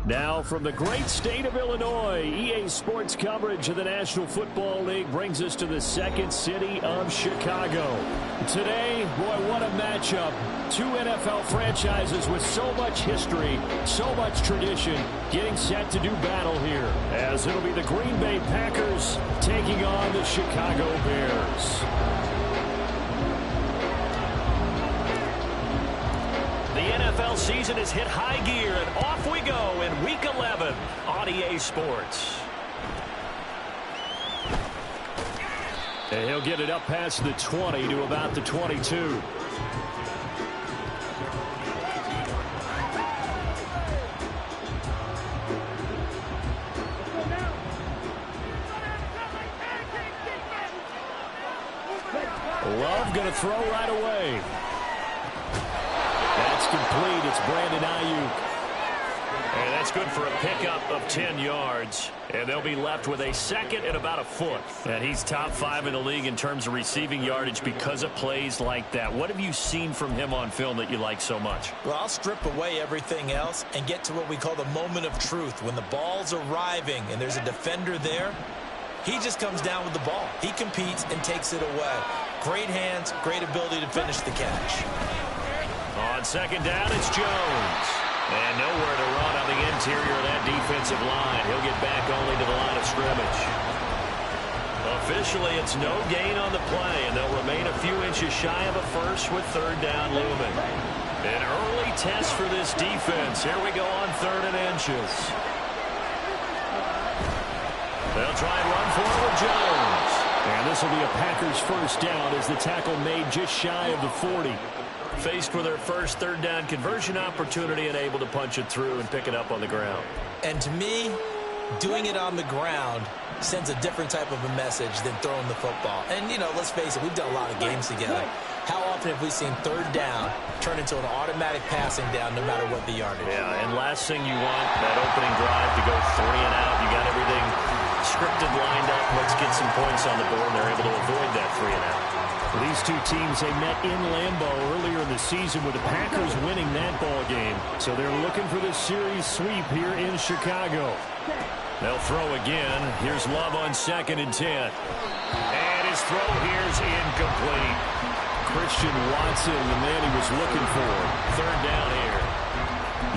Now from the great state of Illinois, EA Sports coverage of the National Football League brings us to the second city of Chicago. Today, boy, what a matchup. Two NFL franchises with so much history, so much tradition, getting set to do battle here, as it'll be the Green Bay Packers taking on the Chicago Bears. The NFL season has hit high gear, and off we go in Week 11 on EA Sports. And he'll get it up past the 20 to about the 22. Love going to throw right away. That's complete. It's Brandon Ayuk. And that's good for a pickup of 10 yards. And they'll be left with a second and about a foot. And he's top 5 in the league in terms of receiving yardage because of plays like that. What have you seen from him on film that you like so much? Well, I'll strip away everything else and get to what we call the moment of truth. When the ball's arriving and there's a defender there, he just comes down with the ball. He competes and takes it away. Great hands, great ability to finish the catch. On second down, it's Jones. And nowhere to run on the interior of that defensive line. He'll get back only to the line of scrimmage. Officially, it's no gain on the play, and they'll remain a few inches shy of a first with third down looming. An early test for this defense. Here we go on 3rd and inches. They'll try and run for it with Jones. And this will be a Packers first down as the tackle made just shy of the 40. Faced with their first third down conversion opportunity and able to punch it through and pick it up on the ground. And to me, doing it on the ground sends a different type of a message than throwing the football. And, you know, let's face it, we've done a lot of games together. How often have we seen third down turn into an automatic passing down no matter what the yardage? Yeah, and last thing you want, that opening drive to go 3 and out. You got everything scripted, lined up. Let's get some points on the board, and they're able to avoid that 3 and out. These two teams, they met in Lambeau earlier in the season with the Packers winning that ball game. So they're looking for this series sweep here in Chicago. They'll throw again. Here's Love on 2nd and 10. And his throw here's incomplete. Christian Watson, the man he was looking for. 3rd down here.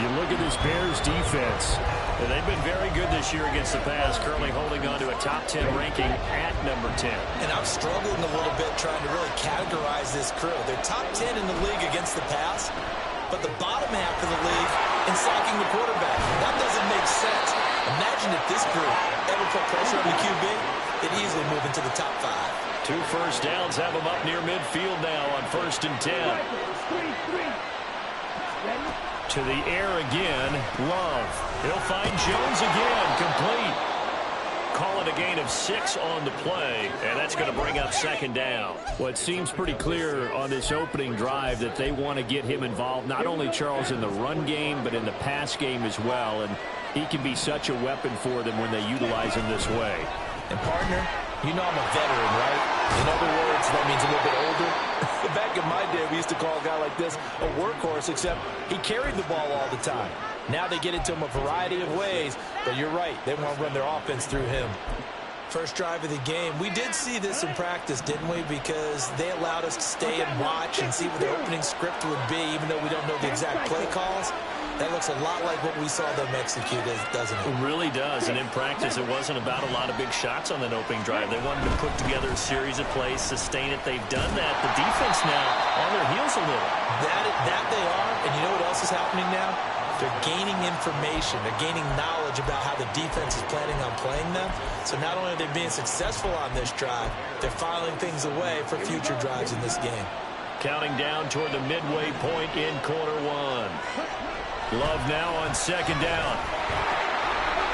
You look at this Bears defense. And they've been very good this year against the pass, currently holding on to a top 10 ranking at number 10. And I'm struggling a little bit trying to really categorize this crew. They're top 10 in the league against the pass, but the bottom half of the league in sacking the quarterback. That doesn't make sense. Imagine if this group ever put pressure on the QB, they'd easily move into the top 5. 2 first downs have them up near midfield now on 1st and 10. To the air again, Love. He'll find Jones again, complete. Call it a gain of 6 on the play, and that's going to bring up 2nd down. Well, it seems pretty clear on this opening drive that they want to get him involved, not only, Charles, in the run game, but in the pass game as well, and he can be such a weapon for them when they utilize him this way. And, partner, you know I'm a veteran, right? In other words, that means a little bit older. Back in my day, we used to call a guy like this a workhorse, except he carried the ball all the time. Now they get it to him a variety of ways, but you're right. They want to run their offense through him. First drive of the game. We did see this in practice, didn't we? Because they allowed us to stay and watch and see what the opening script would be, even though we don't know the exact play calls. That looks a lot like what we saw them execute, doesn't it? It really does. And in practice, it wasn't about a lot of big shots on that opening drive. They wanted to put together a series of plays, sustain it. They've done that. The defense now on their heels a little. That they are. And you know what else is happening now? They're gaining information. They're gaining knowledge about how the defense is planning on playing them. So not only are they being successful on this drive, they're filing things away for future drives in this game. Counting down toward the midway point in quarter 1. Love now on 2nd down.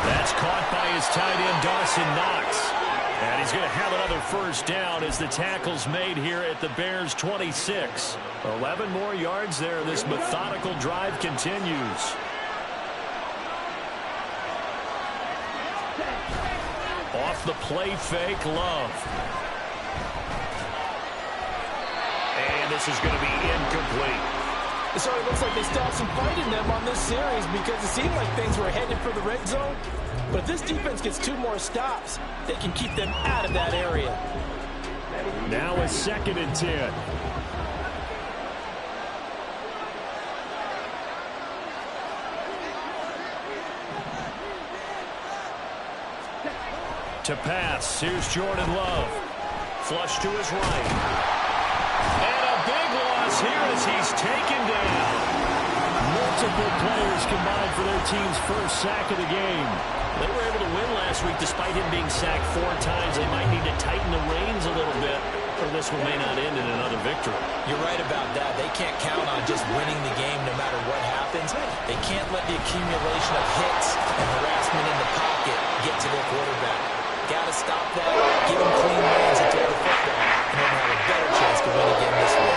That's caught by his tight end, Dawson Knox. And he's going to have another first down as the tackle's made here at the Bears' 26. 11 more yards there. This methodical drive continues. Off the play fake, Love. And this is going to be incomplete. So it looks like they still have some fight in them on this series because it seemed like things were headed for the red zone. But if this defense gets 2 more stops, they can keep them out of that area. Now a 2nd and 10. To pass, here's Jordan Love. Flush to his right. And a big loss here as he's taken down. Multiple players combined for their team's first sack of the game. They were able to win last week despite him being sacked 4 times. They might need to tighten the reins a little bit, or this one may not end in another victory. You're right about that. They can't count on just winning the game no matter what happens. They can't let the accumulation of hits and harassment in the pocket get to their quarterback. Got to stop that, give him clean reins and throw the football, and then have a better chance to win again this week.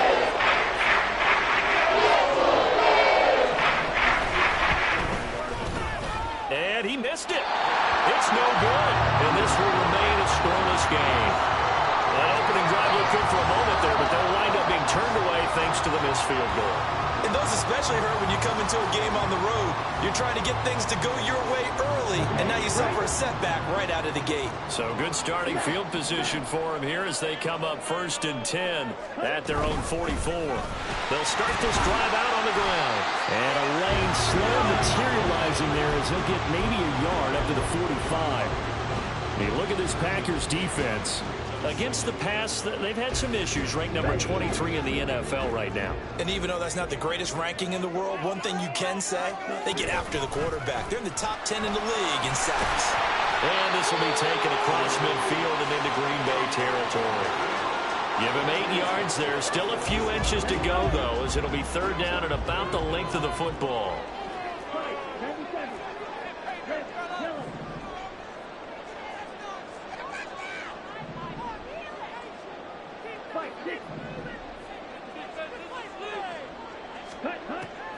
And he missed it. It's no good. And this will remain a scoreless game. That opening drive looked good for a moment there, but they'll wind up being turned away thanks to the missed field goal. And those especially hurt when you come into a game on the road. You're trying to get things to go your way early, and now you suffer a setback right out of the gate. So good starting field position for him here as they come up 1st and 10 at their own 44. They'll start this drive out on the ground. And a lane slow materializing there as he'll get maybe a yard up to the 45. Hey, look at this Packers defense. Against the pass, they've had some issues. Ranked number 23 in the NFL right now. And even though that's not the greatest ranking in the world, one thing you can say, they get after the quarterback. They're in the top 10 in the league in sacks. And this will be taken across midfield and into Green Bay territory. Give him 8 yards there. Still a few inches to go, though, as it'll be 3rd down at about the length of the football.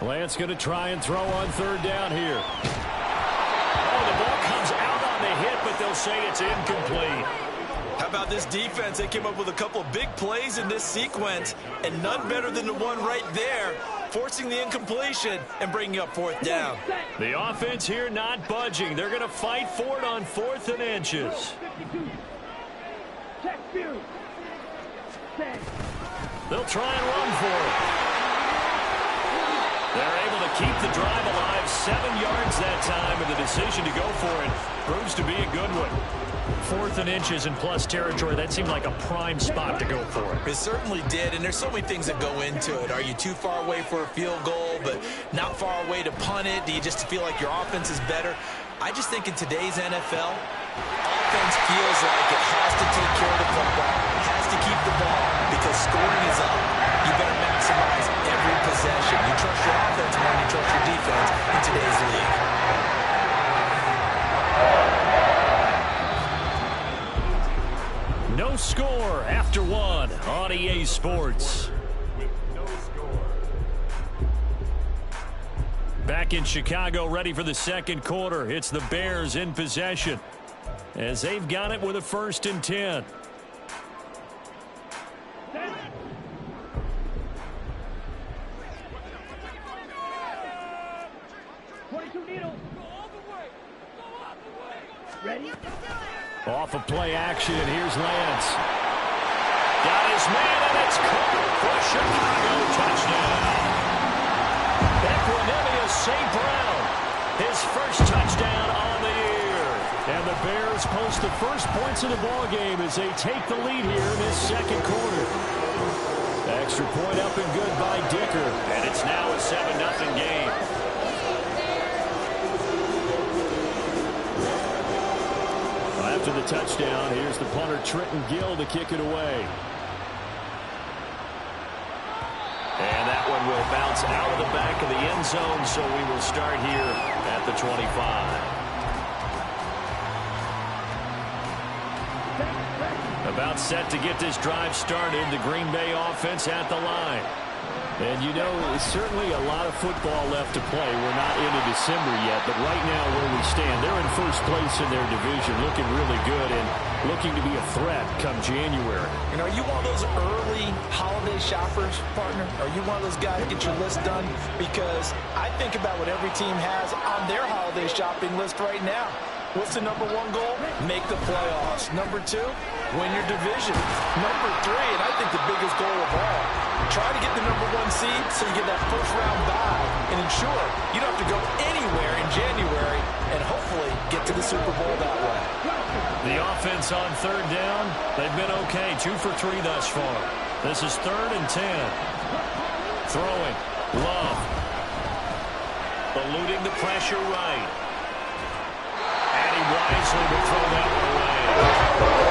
Lance going to try and throw on 3rd down here. Oh, the ball comes out on the hit, but they'll say it's incomplete. How about this defense? They came up with a couple of big plays in this sequence, and none better than the one right there, forcing the incompletion and bringing up 4th down. The offense here not budging. They're going to fight for it on 4th and inches. They'll try and run for it. They're able to keep the drive alive, 7 yards that time, and the decision to go for it proves to be a good one. 4th and inches in plus territory, that seemed like a prime spot to go for it. It certainly did, and there's so many things that go into it. Are you too far away for a field goal, but not far away to punt it? Do you just feel like your offense is better? I just think in today's NFL, offense feels like it has to take care of the football, has to keep the ball, because scoring is up. You better maximize every possession. You trust your offense more than you trust your defense in today's league. No score after 1 on EA Sports. Back in Chicago, ready for the 2nd quarter. It's the Bears in possession as they've got it with a 1st and 10. Off of play action, here's Lance. Got his man, and it's caught for a Chicago touchdown. Equinemius St. Brown, his first touchdown on the year. And the Bears post the first points of the ballgame as they take the lead here in this 2nd quarter. Extra point up and good by Dicker. And it's now a 7-0 game. After the touchdown, here's the punter Trenton Gill to kick it away. And that one will bounce out of the back of the end zone, so we will start here at the 25. About set to get this drive started. The Green Bay offense at the line. And, you know, certainly a lot of football left to play. We're not into December yet, but right now where we stand, they're in first place in their division, looking really good and looking to be a threat come January. And are you one of those early holiday shoppers, partner? Are you one of those guys that get your list done? Because I think about what every team has on their holiday shopping list right now. What's the number one goal? Make the playoffs. Number two, win your division. Number three, and I think the biggest goal of all, try to get the number one seed so you get that first round bye and ensure you don't have to go anywhere in January and hopefully get to the Super Bowl that way. The offense on third down, they've been okay. 2 for 3 thus far. This is 3rd and 10. Throwing. Love. Eluding the pressure right. And he wisely will throw that one away.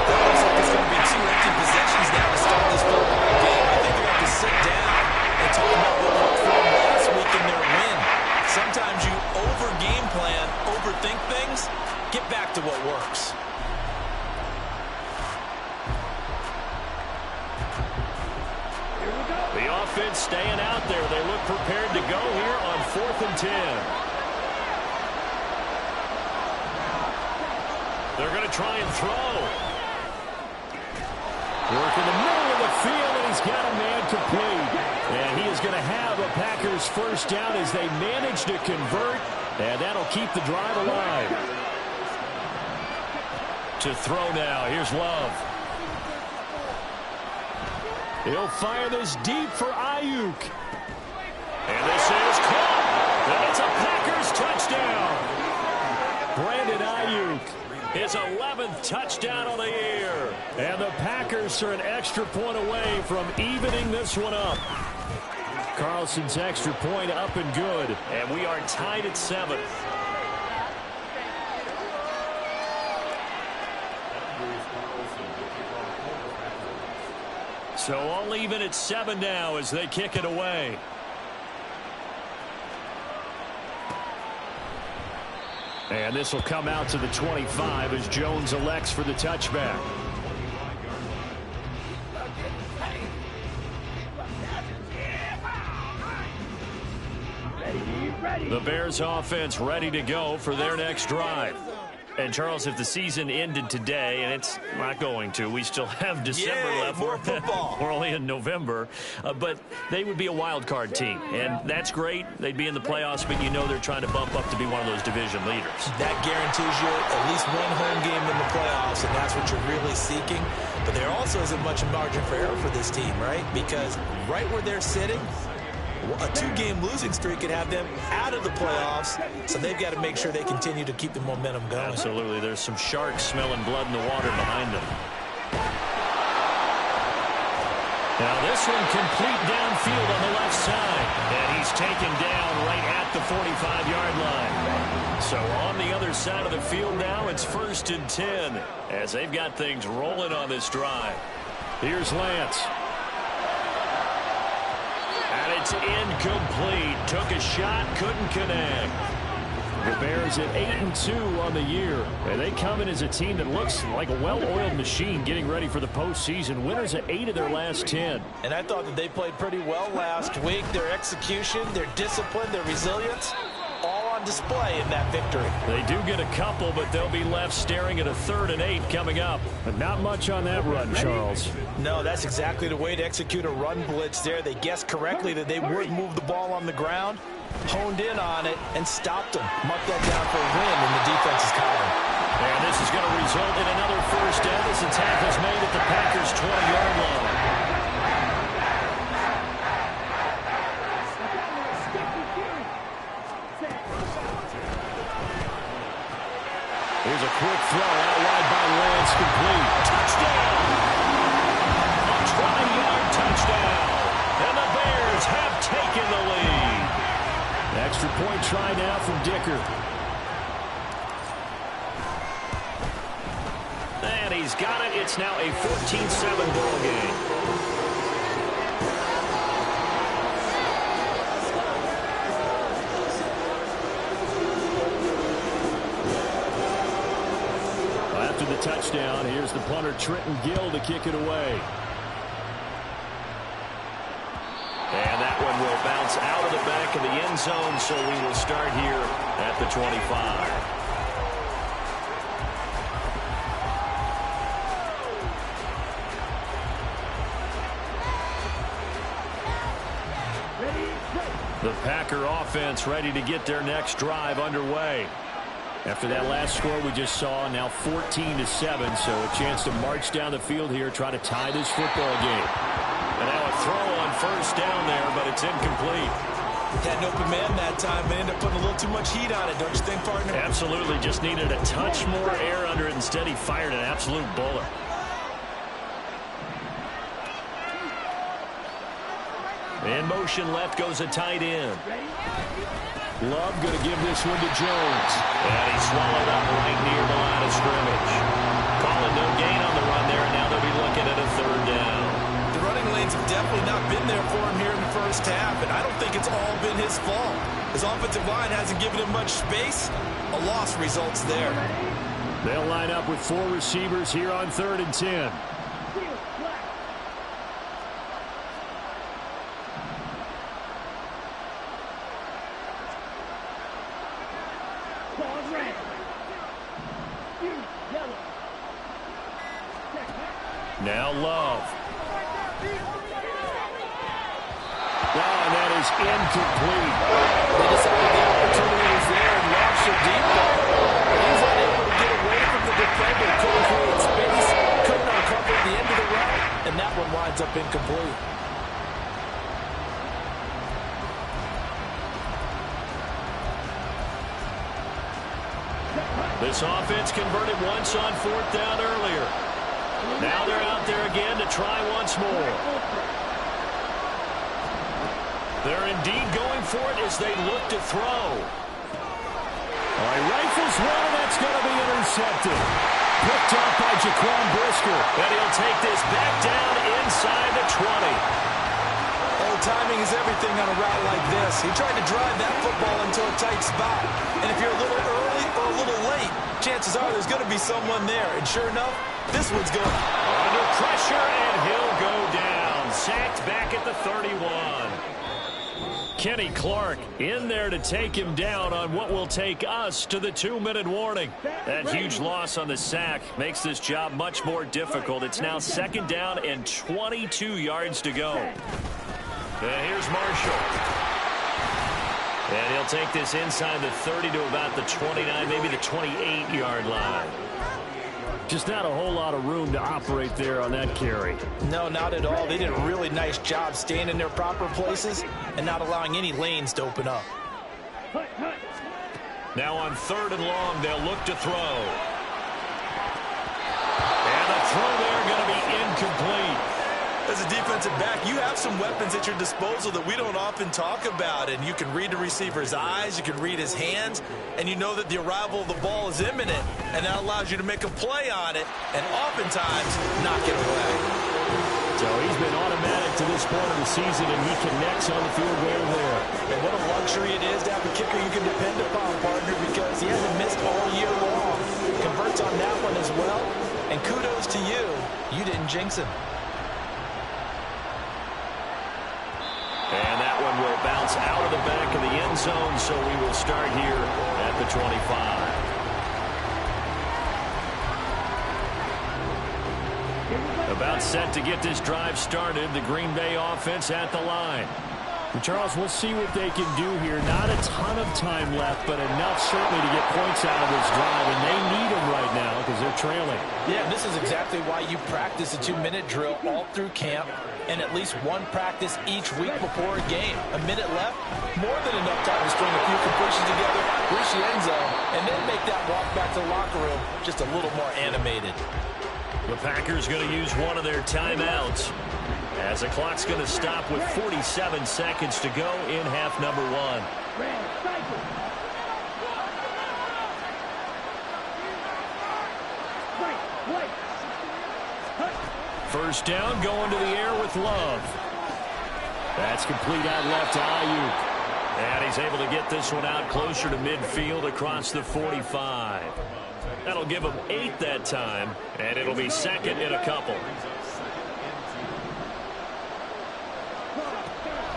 That looks like it's going to be 2 empty possessions now to start this football game. I think they're going to have to sit down and talk about what worked for them last week in their win. Sometimes you over-game plan, overthink things. Get back to what works. The offense staying out there. They look prepared to go here on 4th and 10. They're going to try and throw. Work in the middle of the field, and he's got a man complete. And he is going to have a Packers first down as they manage to convert, and that'll keep the drive alive. To throw now. Here's Love. He'll fire this deep for Ayuk. And this is caught. And it's a Packers touchdown. Brandon Ayuk. His 11th touchdown of the year. And the Packers are an extra point away from evening this one up. Carlson's extra point up and good. And we are tied at 7. So all even at 7 now as they kick it away. And this will come out to the 25 as Jones elects for the touchback. The Bears offense ready to go for their next drive. And, Charles, if the season ended today, and it's not going to, we still have December left. More football. We're only in November. But they would be a wild card team. And that's great. They'd be in the playoffs, but you know they're trying to bump up to be one of those division leaders. That guarantees you at least one home game in the playoffs, and that's what you're really seeking. But there also isn't much margin for error for this team, right? Because right where they're sitting, a 2-game losing streak could have them out of the playoffs, so they've got to make sure they continue to keep the momentum going. Absolutely. There's some sharks smelling blood in the water behind them. Now this one complete downfield on the left side, and he's taken down right at the 45-yard line. So on the other side of the field now, it's 1st and 10 as they've got things rolling on this drive. Here's Lance. It's incomplete. Took a shot, couldn't connect. The Bears at 8-2 on the year. And they come in as a team that looks like a well-oiled machine getting ready for the postseason. Winners at 8 of their last 10. And I thought that they played pretty well last week. Their execution, their discipline, their resilience, all on display in that victory. They do get a couple, but they'll be left staring at a 3rd and 8 coming up. But not much on that run, Charles. No, that's exactly the way to execute a run blitz there. They guessed correctly that they would move the ball on the ground, honed in on it, and stopped them. Mark that down for a win in the defense's column. And this is going to result in another first down as the tackle's made at the Packers' 20-yard line. Here's a quick throw out wide by Lance, complete. Touchdown! A 20-yard touchdown. And the Bears have taken the lead. Extra point try now from Dicker. And he's got it. It's now a 14-7 ball game. first down. Here's the punter, Trenton Gill, to kick it away. And that one will bounce out of the back of the end zone, so we will start here at the 25. The Packer offense ready to get their next drive underway. After that last score we just saw, now 14-7, so a chance to march down the field here, try to tie this football game. And now a throw on first down there, but it's incomplete. Had an open man that time, but ended up putting a little too much heat on it, don't you think, partner? Absolutely, just needed a touch more air under it. Instead, he fired an absolute bullet. In motion left goes a tight end. Love going to give this one to Jones. And he swallowed up right near the line of scrimmage. Calling no gain on the run there, and now they'll be looking at a third down. The running lanes have definitely not been there for him here in the first half, and I don't think it's all been his fault. His offensive line hasn't given him much space. A loss results there. They'll line up with 4 receivers here on 3rd and 10. Now Love. And that is incomplete. They decided the opportunity was there and launched a deep ball. He was unable to get away from the defender. Couldn't create space. Couldn't uncover the end of the route. And that one winds up incomplete. This offense converted once on 4th down earlier. Now they're out there again to try once more. They're indeed going for it as they look to throw. All right, rifles one, and that's going to be intercepted. Picked up by Jaquan Brisker. And he'll take this back down inside the 20. Oh, timing is everything on a route like this. He tried to drive that football into a tight spot. And if you're a little early or a little late, chances are there's going to be someone there. And sure enough, this one's going under pressure, and he'll go down. Sacked back at the 31. Kenny Clark in there to take him down on what will take us to the 2-minute warning. That huge loss on the sack makes this job much more difficult. It's now 2nd down and 22 yards to go. And here's Marshall. And he'll take this inside the 30 to about the 29, maybe the 28-yard line. Just not a whole lot of room to operate there on that carry. No, not at all. They did a really nice job staying in their proper places and not allowing any lanes to open up. Now on 3rd and long, they'll look to throw. And the throw there going to be incomplete. As a defensive back, you have some weapons at your disposal that we don't often talk about, and you can read the receiver's eyes, you can read his hands, and you know that the arrival of the ball is imminent, and that allows you to make a play on it, and oftentimes knock it away. So he's been automatic to this point of the season, and he connects on the field goal there. And what a luxury it is to have a kicker you can depend upon, partner, because he hasn't missed all year long. Converts on that one as well, and kudos to you. You didn't jinx him. And that one will bounce out of the back of the end zone, so we will start here at the 25. About set to get this drive started, the Green Bay offense at the line. And Charles, we'll see what they can do here. Not a ton of time left, but enough certainly to get points out of this drive, and they need them right now because they're trailing. Yeah, and this is exactly why you practice a 2-minute drill all through camp and at least one practice each week before a game. A minute left, more than enough time to string a few completions together, reach the end zone, and then make that walk back to the locker room just a little more animated. The Packers going to use one of their timeouts as the clock's going to stop with 47 seconds to go in half number 1. First down, going to the air with Love. That's complete out left to Ayuk. And he's able to get this one out closer to midfield across the 45. That'll give him 8 that time, and it'll be second in a couple.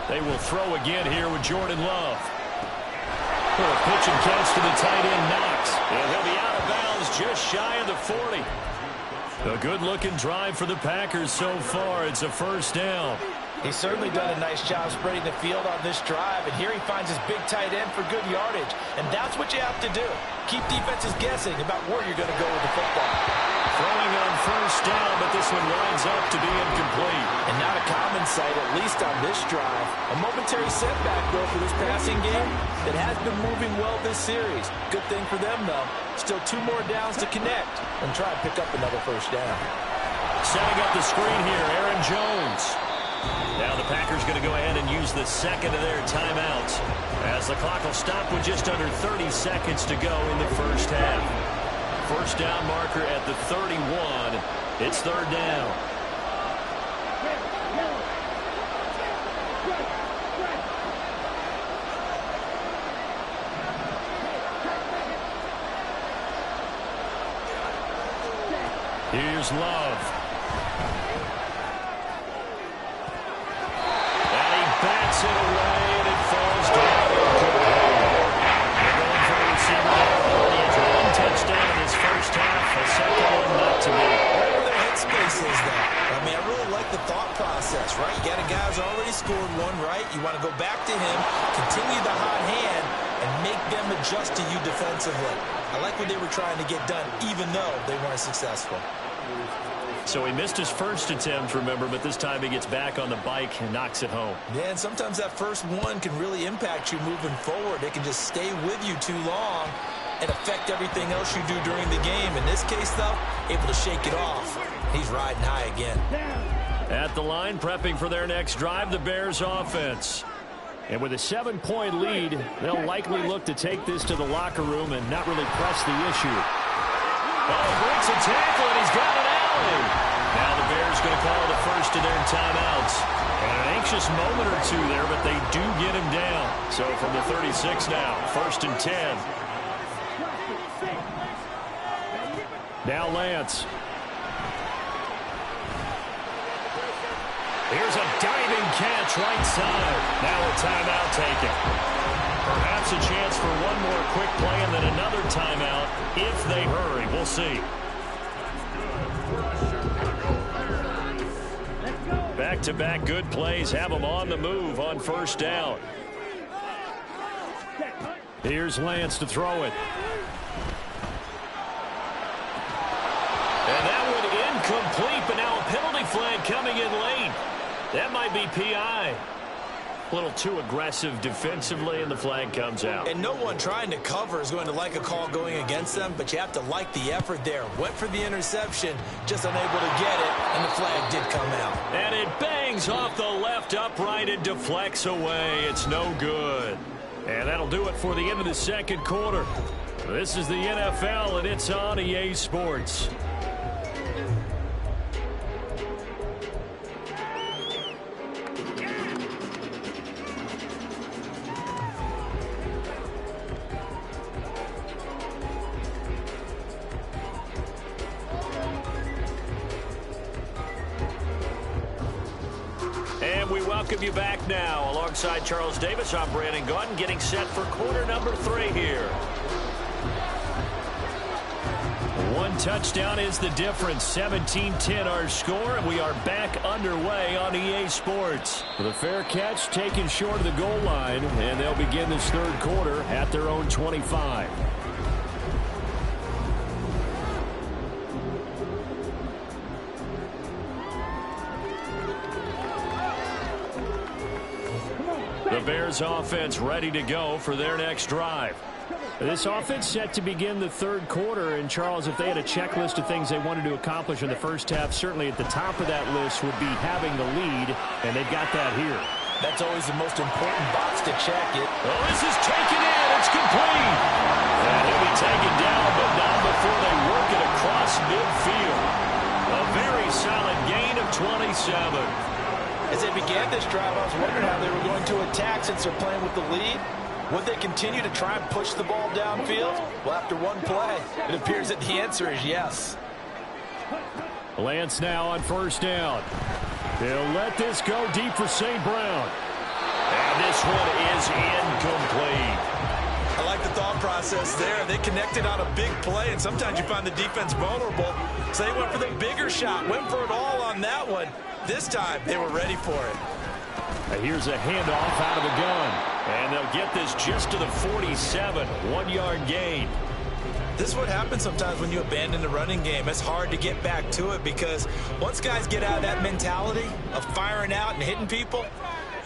They will throw again here with Jordan Love. Pitch and catch to the tight end, Knox. And he'll be out of bounds just shy of the 40. A good-looking drive for the Packers so far. It's a first down. He's certainly done a nice job spreading the field on this drive, and here he finds his big tight end for good yardage. And that's what you have to do. Keep defenses guessing about where you're going to go with the football. Throwing on first down, but this one winds up to be incomplete. And not a common sight, at least on this drive. A momentary setback, though, for this passing game that has been moving well this series. Good thing for them, though. Still 2 more downs to connect and try and pick up another first down. Setting up the screen here, Aaron Jones. Now the Packers going to go ahead and use the second of their timeouts as the clock will stop with just under 30 seconds to go in the first half. First down marker at the 31. It's third down. Here's Love. Bats it away, and it falls down. They're going for the receiver now. He has 1 touchdown in his first half. A second one not to be. Where their headspace is that? I mean, I really like the thought process, right? You got a guy who's already scored one, right? You want to go back to him, continue the hot hand, and make them adjust to you defensively. I like what they were trying to get done, even though they weren't successful. So he missed his first attempt, remember, but this time he gets back on the bike and knocks it home. Yeah, and sometimes that first one can really impact you moving forward. It can just stay with you too long and affect everything else you do during the game. In this case, though, able to shake it off. He's riding high again. At the line, prepping for their next drive, the Bears offense. And with a 7-point lead, they'll likely look to take this to the locker room and not really press the issue. Oh, breaks a tackle, and he's got an alley. Now the Bears going to call the first of their timeouts. And an anxious moment or two there, but they do get him down. So from the 36 now, 1st and 10. Now Lance. Here's a diving catch right side. Now a timeout taken. Perhaps a chance for one more quick play and then another timeout if they hurry. We'll see. Back-to-back good plays have them on the move on first down. Here's Lance to throw it. And that one incomplete, but now a penalty flag coming in late. That might be PI. A little too aggressive defensively, and the flag comes out. And no one trying to cover is going to like a call going against them, but you have to like the effort there. Went for the interception, just unable to get it, and the flag did come out. And it bangs off the left upright and deflects away. It's no good. And that'll do it for the end of the second quarter. This is the NFL, and it's on EA Sports. Welcome you back now. Alongside Charles Davis, I'm Brandon Gaudin, getting set for quarter number 3 here. One touchdown is the difference. 17-10 our score, and we are back underway on EA Sports. The fair catch taken short of the goal line, and they'll begin this third quarter at their own 25. The Bears offense ready to go for their next drive. This offense set to begin the third quarter, and Charles, if they had a checklist of things they wanted to accomplish in the first half, certainly at the top of that list would be having the lead, and they've got that here. That's always the most important box to check it. Oh, this is taken in. It's complete. And he'll be taken down, but not before they work it across midfield. A very solid gain of 27. As they began this drive, I was wondering how they were going to attack since they're playing with the lead. Would they continue to try and push the ball downfield? Well, after one play, it appears that the answer is yes. Lance now on first down. He'll let this go deep for St. Brown. And this one is incomplete. I like the thought process there. They connected on a big play, and sometimes you find the defense vulnerable. So they went for the bigger shot, went for it all on that one. This time, they were ready for it. Here's a handoff out of the gun. And they'll get this just to the 47, 1-yard gain. This is what happens sometimes when you abandon the running game. It's hard to get back to it because once guys get out of that mentality of firing out and hitting people,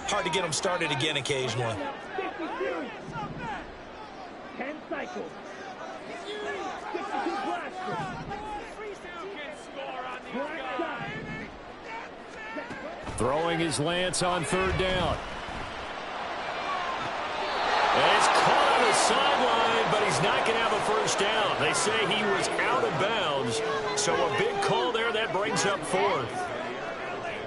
hard to get them started again occasionally. 10 cycles. 62 blasters. Throwing his Lance on third down. And it's caught on the sideline, but he's not going to have a first down. They say he was out of bounds, so a big call there that brings up fourth.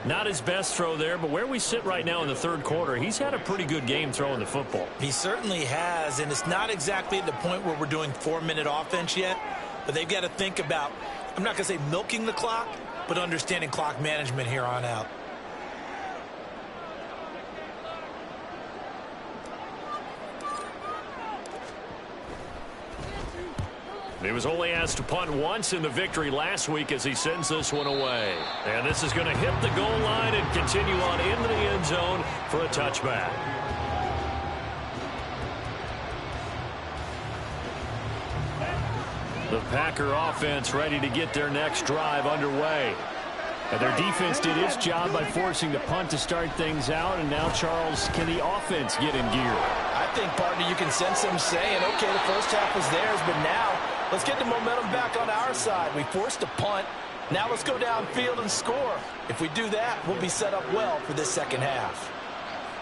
Not his best throw there, but where we sit right now in the third quarter, he's had a pretty good game throwing the football. He certainly has, and it's not exactly at the point where we're doing 4-minute offense yet, but they've got to think about, I'm not going to say milking the clock, but understanding clock management here on out. He was only asked to punt once in the victory last week as he sends this one away. And this is going to hit the goal line and continue on into the end zone for a touchback. The Packer offense ready to get their next drive underway. And their defense did its job by forcing the punt to start things out. And now, Charles, can the offense get in gear? I think, partner, you can sense them saying, okay, the first half was theirs, but now let's get the momentum back on our side. We forced a punt. Now let's go downfield and score. If we do that, we'll be set up well for this second half.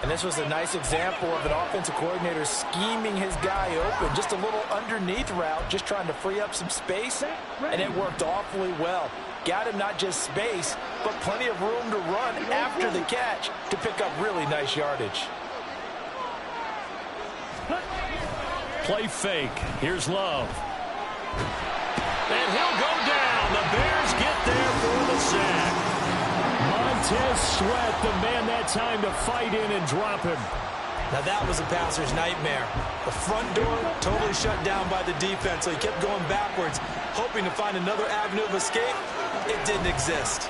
And this was a nice example of an offensive coordinator scheming his guy open. Just a little underneath route, just trying to free up some space, and it worked awfully well. Got him not just space, but plenty of room to run after the catch to pick up really nice yardage. Play fake. Here's Love. And he'll go down. The Bears get there for the sack. Montez Sweat, the man that time to fight in and drop him. Now that was a passer's nightmare. The front door totally shut down by the defense, so he kept going backwards, hoping to find another avenue of escape. It didn't exist.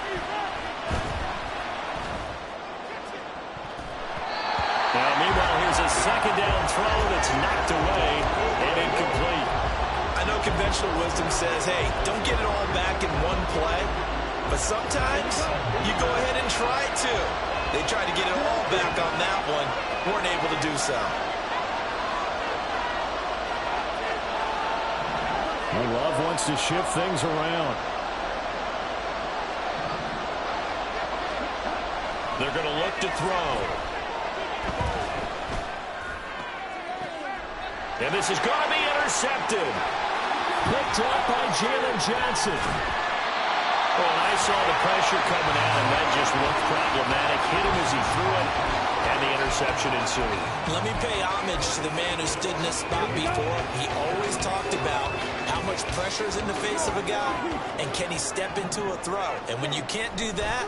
Now, meanwhile, here's a second down throw that's knocked away and incomplete. I know conventional wisdom says, hey, don't get it all back in one play. But sometimes you go ahead and try to. They tried to get it all back on that one. Weren't able to do so. Love wants to shift things around. They're going to look to throw. And this is going to be intercepted. Picked up by Jalen Johnson. Well, I saw the pressure coming at him. That just looked problematic. Hit him as he threw it, and the interception ensued. Let me pay homage to the man who stood in this spot before. He always talked about how much pressure is in the face of a guy, and can he step into a throw. And when you can't do that,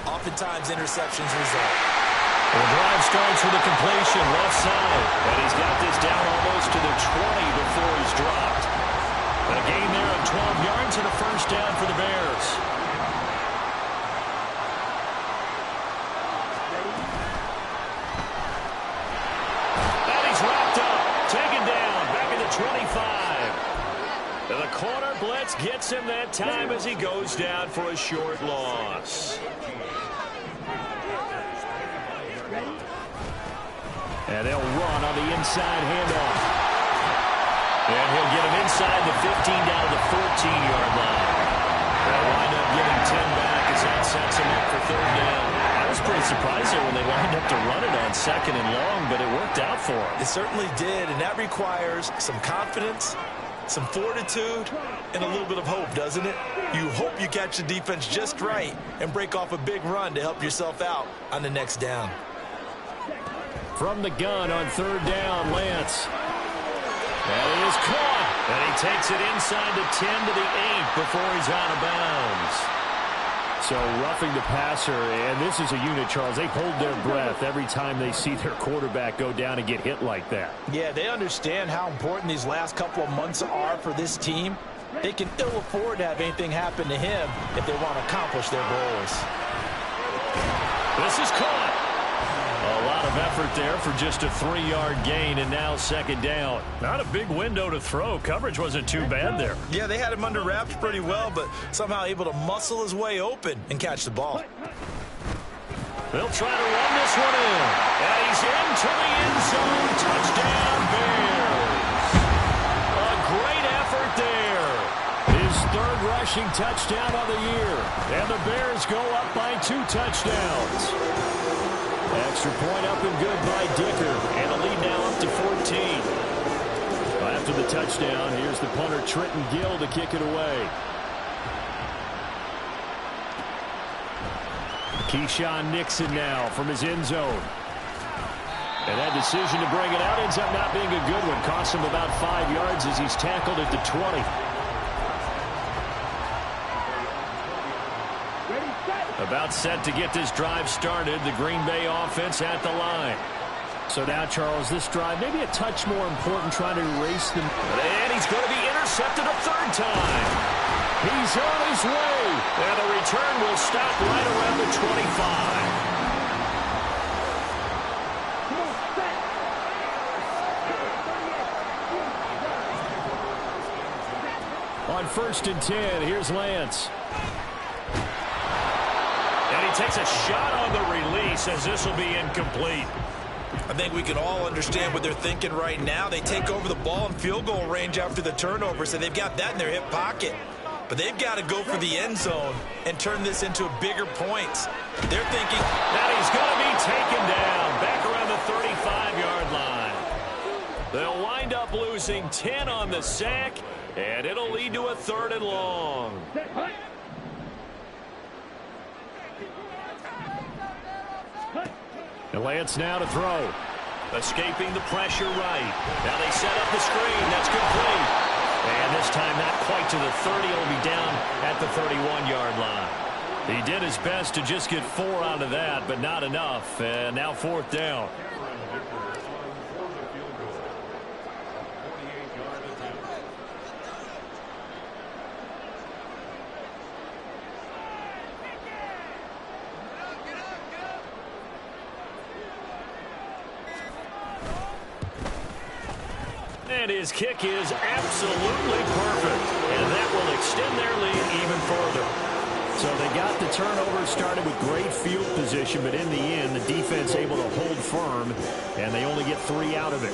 oftentimes interceptions result. The drive starts with a completion left side, and he's got this down almost to the 20 before he's dropped. A gain there of 12 yards and a first down for the Bears. And he's wrapped up, taken down, back at the 25. And the corner blitz gets him that time as he goes down for a short loss. And they'll run on the inside handoff. And he'll get him inside the 15 down to the 14-yard line. They'll wind up getting 10 back as that sets him up for third down. I was pretty surprised there when they lined up to run it on second and long, but it worked out for him. It certainly did, and that requires some confidence some fortitude and a little bit of hope, doesn't it? You hope you catch the defense just right and break off a big run to help yourself out on the next down. From the gun on third down, Lance. And it is caught. And he takes it inside the 10 to the 8 before he's out of bounds. So roughing the passer, and this is a unit, Charles. They hold their breath every time they see their quarterback go down and get hit like that. Yeah, they understand how important these last couple of months are for this team. They can ill afford to have anything happen to him if they want to accomplish their goals. This is caught. A lot of effort there for just a 3-yard gain, and now second down. Not a big window to throw. Coverage wasn't too bad there. Yeah, they had him under wraps pretty well, but somehow able to muscle his way open and catch the ball. They'll try to run this one in. And he's into the end zone. Touchdown, Bears. A great effort there. His third rushing touchdown of the year. And the Bears go up by 2 touchdowns. Extra point up and good by Dicker. And a lead now up to 14. After the touchdown, here's the punter Trenton Gill to kick it away. Keyshawn Nixon now from his end zone. And that decision to bring it out ends up not being a good one. Costs him about 5 yards as he's tackled at the 20. About set to get this drive started. The Green Bay offense at the line. So now, Charles, this drive maybe a touch more important, trying to erase them. And he's going to be intercepted a third time. He's on his way. And the return will stop right around the 25. On 1st and 10, here's Lance. And he takes a shot on the release as this will be incomplete. I think we can all understand what they're thinking right now. They take over the ball in field goal range after the turnover, so they've got that in their hip pocket. But they've got to go for the end zone and turn this into bigger points. They're thinking that he's going to be taken down back around the 35-yard line. They'll wind up losing 10 on the sack, and it'll lead to a 3rd and long. And Lance now to throw. Escaping the pressure right. Now they set up the screen. That's complete. And this time not quite to the 30. It'll be down at the 31-yard line. He did his best to just get 4 out of that, but not enough. And now 4th down. And his kick is absolutely perfect. And that will extend their lead even further. So they got the turnover started with great field position, but in the end, the defense able to hold firm, and they only get 3 out of it.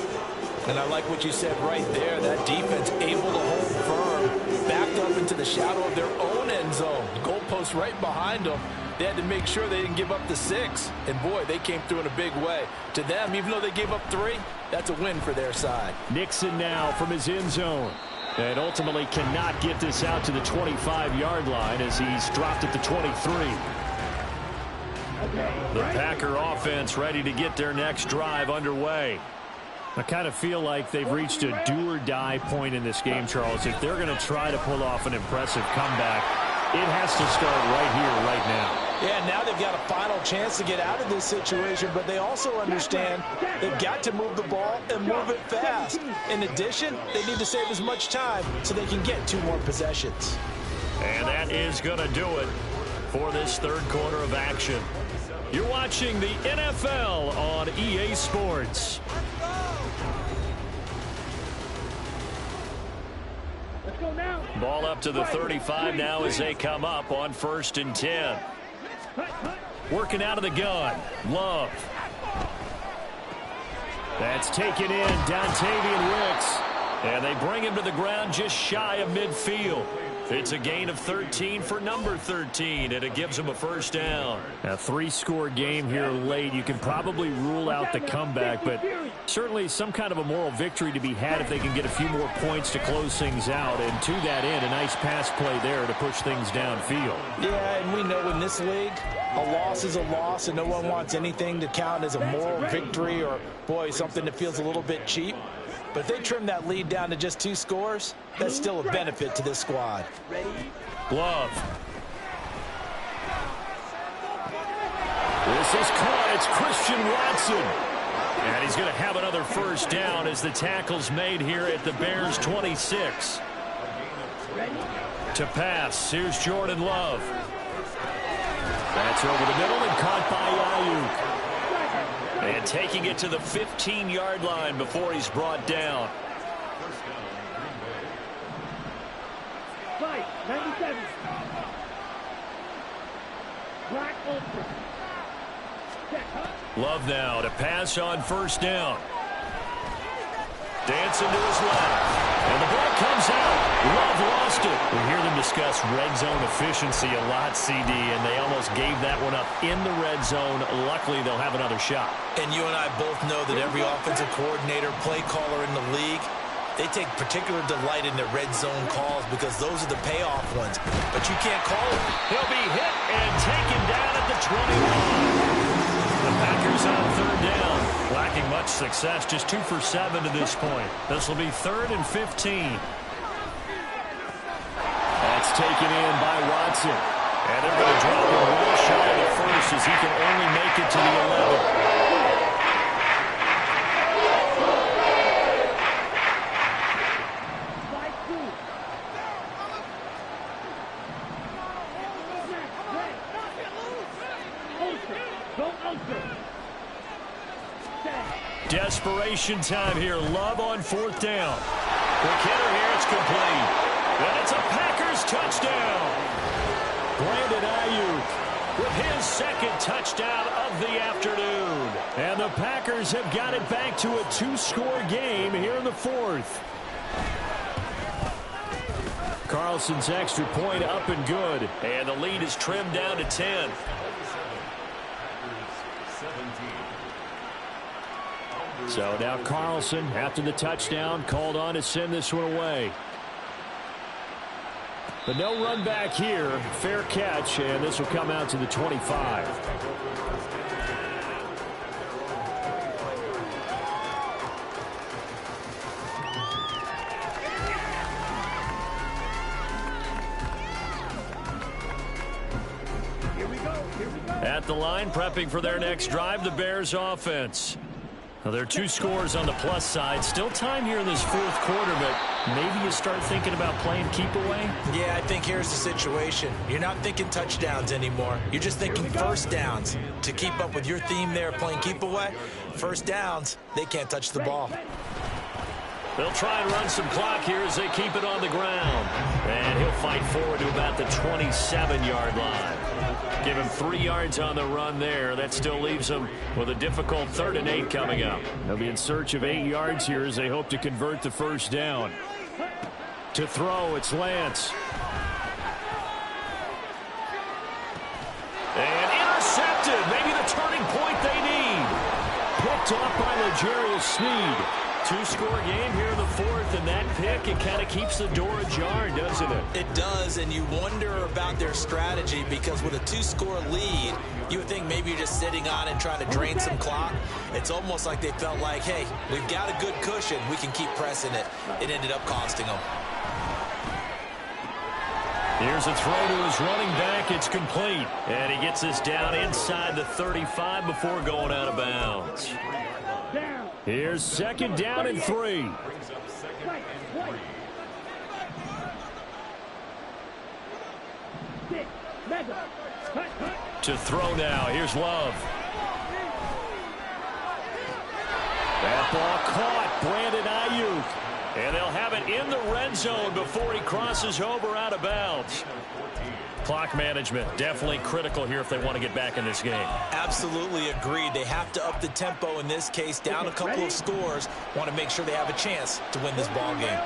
And I like what you said right there. That defense able to hold firm, backed up into the shadow of their own end zone. The goalpost right behind them. They had to make sure they didn't give up the 6. And, boy, they came through in a big way. To them, even though they gave up 3, that's a win for their side. Nixon now from his end zone. And ultimately cannot get this out to the 25-yard line as he's dropped at the 23. The Packer offense ready to get their next drive underway. I kind of feel like they've reached a do-or-die point in this game, Charles. If they're going to try to pull off an impressive comeback, it has to start right here, right now. Yeah, now they've got a final chance to get out of this situation, but they also understand they've got to move the ball and move it fast. In addition, they need to save as much time so they can get 2 more possessions. And that is going to do it for this 3rd quarter of action. You're watching the NFL on EA Sports. Ball up to the 35 now as they come up on 1st and 10. Working out of the gun. Love. That's taken in. Dontavian Wicks. And they bring him to the ground just shy of midfield. It's a gain of 13 for number 13, and it gives him a 1st down. A 3-score game here late. You can probably rule out the comeback, but Certainly some kind of a moral victory to be had if they can get a few more points to close things out. And to that end, a nice pass play there to push things downfield. Yeah, and we know in this league, a loss is a loss, and no one wants anything to count as a moral victory or, boy, something that feels a little bit cheap. But if they trim that lead down to just 2 scores, that's still a benefit to this squad. Glove. This is caught. It's Christian Watson. And he's going to have another first down as the tackle's made here at the Bears' 26. To pass, here's Jordan Love. That's over the middle and caught by Ayuk. And taking it to the 15-yard line before he's brought down. 97. Black ultra. Love now to pass on first down. Dancing to his left. And the ball comes out. Love lost it. We hear them discuss red zone efficiency a lot, CD, and they almost gave that one up in the red zone. Luckily, they'll have another shot. And you and I both know that every offensive coordinator, play caller in the league, they take particular delight in their red zone calls because those are the payoff ones. But you can't call it. He'll be hit and taken down at the 21. The Packers on third down. Lacking much success, just 2 for 7 to this point. This will be 3rd and 15. That's taken in by Watson. And they're going to drop him well shy of the first as he can only make it to the 11. Desperation time here. Love on 4th down. Quick hitter here. It's complete. And it's a Packers touchdown. Brandon Ayuk with his 2nd touchdown of the afternoon. And the Packers have got it back to a 2-score game here in the 4th. Carlson's extra point up and good. And the lead is trimmed down to 10. So now Carlson, after the touchdown, called on to send this one away. But no run back here. Fair catch, and this will come out to the 25. Here we go. At the line, prepping for their next drive, the Bears offense. Now, there are 2 scores on the plus side. Still time here in this 4th quarter, but maybe you start thinking about playing keep away? Yeah, I think here's the situation. You're not thinking touchdowns anymore. You're just thinking first downs. To keep up with your theme there, playing keep away, first downs, they can't touch the ball. They'll try and run some clock here as they keep it on the ground. And he'll fight forward to about the 27-yard line. Give him 3 yards on the run there. That still leaves him with a difficult 3rd and 8 coming up. They'll be in search of 8 yards here as they hope to convert the first down. To throw, it's Lance. And intercepted. Maybe the turning point they need. Picked off by L'Jarius Sneed. 2-score game here in the 4th, and that pick, it kind of keeps the door ajar, doesn't it? It does, and you wonder about their strategy because with a 2-score lead, you would think maybe you're just sitting on and trying to drain some clock. It's almost like they felt like, hey, we've got a good cushion. We can keep pressing it. It ended up costing them. Here's a throw to his running back. It's complete, and he gets this down inside the 35 before going out of bounds. Here's 2nd down and 3. To throw now. Here's Love. That ball caught. Brandon Ayuk. And they'll have it in the red zone before he crosses over out of bounds. Clock management definitely critical here if they want to get back in this game. Absolutely agreed. They have to up the tempo in this case, down a couple of scores. Want to make sure they have a chance to win this ball game.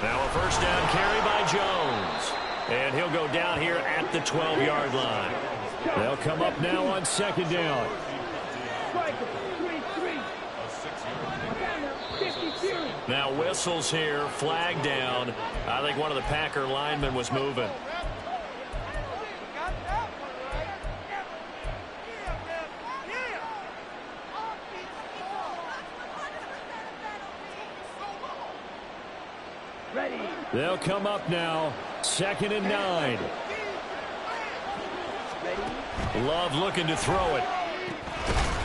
Now a first down carry by Jones. And he'll go down here at the 12-yard line. They'll come up now on 2nd down. Striker, 3-3. Down now, 50 series. Now whistles here, flag down. I think one of the Packer linemen was moving. Ready. They'll come up now. 2nd and 9. Ready. Love looking to throw it.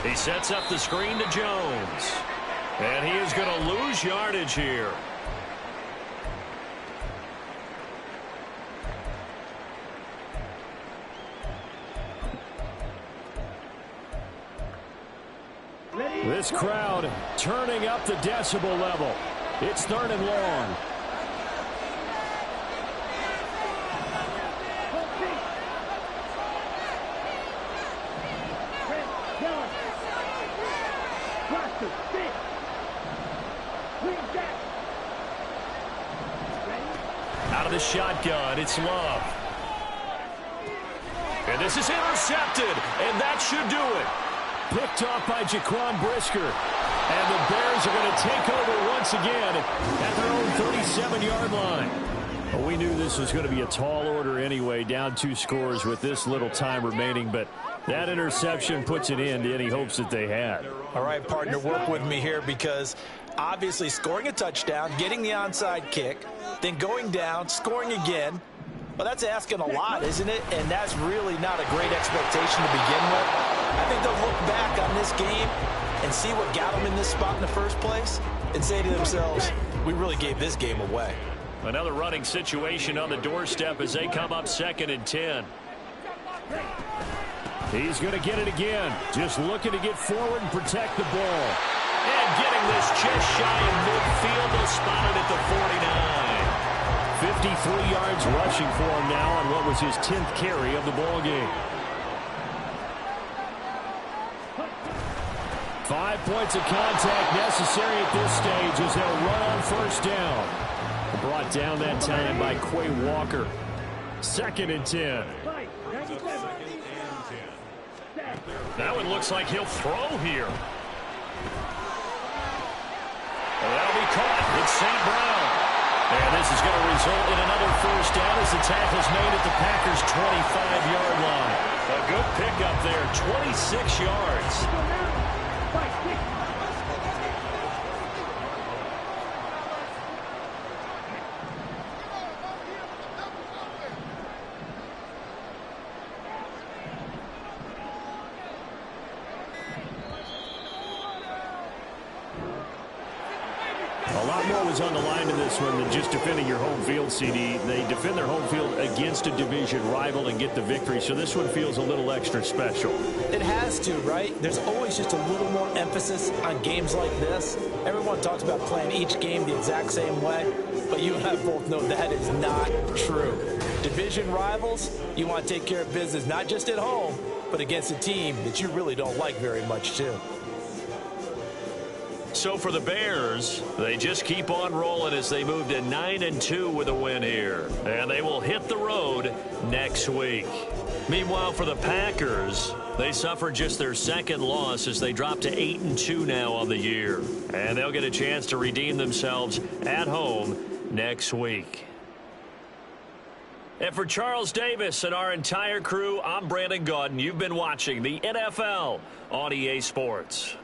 He sets up the screen to Jones. And he is going to lose yardage here. Ready. This crowd turning up the decibel level. It's 3rd and long. Out of the shotgun, it's Love. And this is intercepted, and that should do it. Picked off by Jaquan Brisker. And the Bears are going to take over once again at their own 37-yard line. Well, we knew this was going to be a tall order anyway, down 2 scores with this little time remaining, but that interception puts an end to any hopes that they had. All right, partner, work with me here because obviously scoring a touchdown, getting the onside kick, then going down, scoring again. Well, that's asking a lot, isn't it? And that's really not a great expectation to begin with. I think they'll look back on this game and see what got them in this spot in the first place and say to themselves, we really gave this game away. Another running situation on the doorstep as they come up 2nd and 10. He's going to get it again. Just looking to get forward and protect the ball. And getting this just shy of midfield. They'll spot it at the 49. 53 yards rushing for him now on what was his 10th carry of the ball game. 5 points of contact necessary at this stage as they'll run on 1st down. Brought down that time by Quay Walker. 2nd and 10. That one looks like he'll throw here. Well, that'll be caught. It's St. Brown. And this is going to result in another 1st down as the tackle's made at the Packers' 25-yard line. A good pickup there, 26 yards. A lot more was on the line in this one than just defending your home field, CD. They defend their home field against a division rival and get the victory, so this one feels a little extra special. It has to, right? There's always just a little more emphasis on games like this. Everyone talks about playing each game the exact same way, but you and I both know that is not true. Division rivals, you want to take care of business not just at home, but against a team that you really don't like very much, too. So for the Bears, they just keep on rolling as they move to 9-2 with a win here. And they will hit the road next week. Meanwhile, for the Packers, they suffered just their 2nd loss as they drop to 8-2 now on the year. And they'll get a chance to redeem themselves at home next week. And for Charles Davis and our entire crew, I'm Brandon Gaudin. You've been watching the NFL on EA Sports.